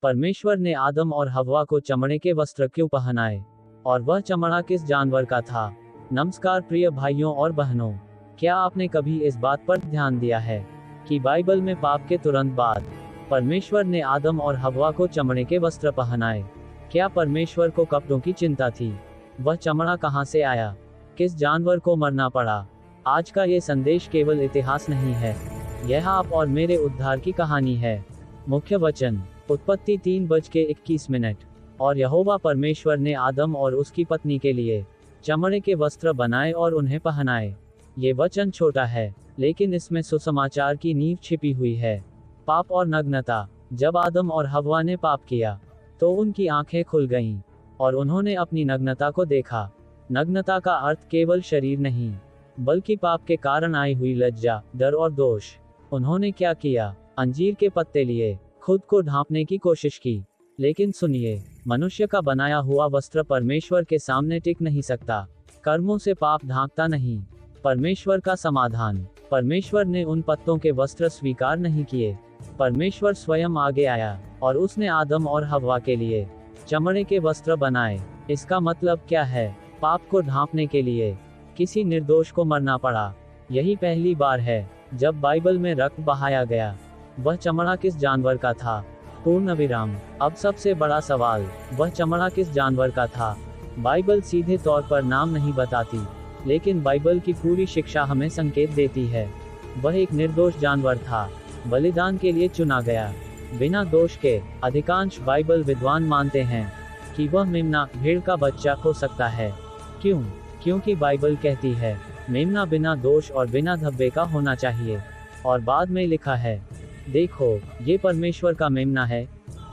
परमेश्वर ने आदम और हव्वा को चमड़े के वस्त्र क्यों पहनाए, और वह चमड़ा किस जानवर का था। नमस्कार प्रिय भाइयों और बहनों, क्या आपने कभी इस बात पर ध्यान दिया है कि बाइबल में पाप के तुरंत बाद परमेश्वर ने आदम और हव्वा को चमड़े के वस्त्र पहनाए। क्या परमेश्वर को कपड़ों की चिंता थी? वह चमड़ा कहां से आया? किस जानवर को मरना पड़ा? आज का ये संदेश केवल इतिहास नहीं है, यह आप और मेरे उद्धार की कहानी है। मुख्य वचन, उत्पत्ति 3:21। और यहोवा परमेश्वर ने आदम और उसकी पत्नी के लिए चमड़े के वस्त्र बनाए और उन्हें पहनाए। ये वचन छोटा है, लेकिन इसमें सुसमाचार की नींव छिपी हुई है। पाप और नग्नता। जब आदम और हव्वा ने पाप किया, तो उनकी आंखें खुल गईं, और उन्होंने अपनी नग्नता को देखा। नग्नता का अर्थ केवल शरीर नहीं, बल्कि पाप के कारण आई हुई लज्जा, डर और दोष। उन्होंने क्या किया? अंजीर के पत्ते लिए खुद को ढांपने की कोशिश की। लेकिन सुनिए, मनुष्य का बनाया हुआ वस्त्र परमेश्वर के सामने टिक नहीं सकता। कर्मों से पाप ढांकता नहीं। परमेश्वर का समाधान। परमेश्वर ने उन पत्तों के वस्त्र स्वीकार नहीं किए। परमेश्वर स्वयं आगे आया, और उसने आदम और हव्वा के लिए चमड़े के वस्त्र बनाए। इसका मतलब क्या है? पाप को ढांपने के लिए किसी निर्दोष को मरना पड़ा। यही पहली बार है जब बाइबल में रक्त बहाया गया। वह चमड़ा किस जानवर का था? पूर्ण विराम। अब सबसे बड़ा सवाल, वह चमड़ा किस जानवर का था? बाइबल सीधे तौर पर नाम नहीं बताती, लेकिन बाइबल की पूरी शिक्षा हमें संकेत देती है। वह एक निर्दोष जानवर था, बलिदान के लिए चुना गया, बिना दोष के। अधिकांश बाइबल विद्वान मानते हैं कि वह मेमना, भेड़ का बच्चा हो सकता है। क्यों? क्योंकि बाइबल कहती है मेमना बिना दोष और बिना धब्बे का होना चाहिए। और बाद में लिखा है, देखो, ये परमेश्वर का मेमना है।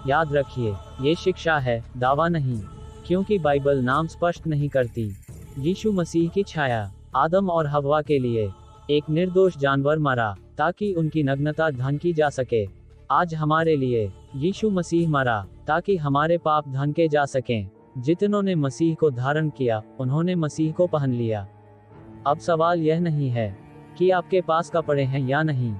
याद रखिए, ये शिक्षा है, दावा नहीं, क्योंकि बाइबल नाम स्पष्ट नहीं करती। यीशु मसीह की छाया। आदम और हव्वा के लिए एक निर्दोष जानवर मरा, ताकि उनकी नग्नता ढांकी जा सके। आज हमारे लिए यीशु मसीह मरा, ताकि हमारे पाप ढांके जा सकें। जितनों ने मसीह को धारण किया, उन्होंने मसीह को पहन लिया। अब सवाल यह नहीं है कि आपके पास कपड़े हैं या नहीं।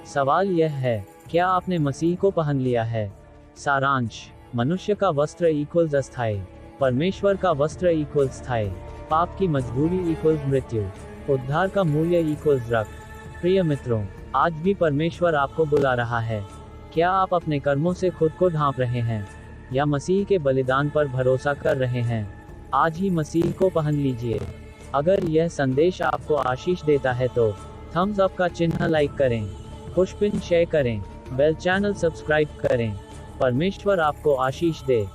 सवाल यह है, क्या आपने मसीह को पहन लिया है? सारांश, मनुष्य का वस्त्र इक्वल्स अस्थायी, परमेश्वर का वस्त्र इक्वल्स स्थायी, पाप की मजबूरी इक्वल्स मृत्यु, उद्धार का मूल्य इक्वल्स रक्त। प्रिय मित्रों, आज भी परमेश्वर आपको बुला रहा है। क्या आप अपने कर्मों से खुद को ढांप रहे हैं, या मसीह के बलिदान पर भरोसा कर रहे हैं? आज ही मसीह को पहन लीजिए। अगर यह संदेश आपको आशीष देता है तो थम्स अप का चिन्ह लाइक करें, पुष्पिन शेयर करें, बेल चैनल सब्सक्राइब करें। परमेश्वर आपको आशीष दे।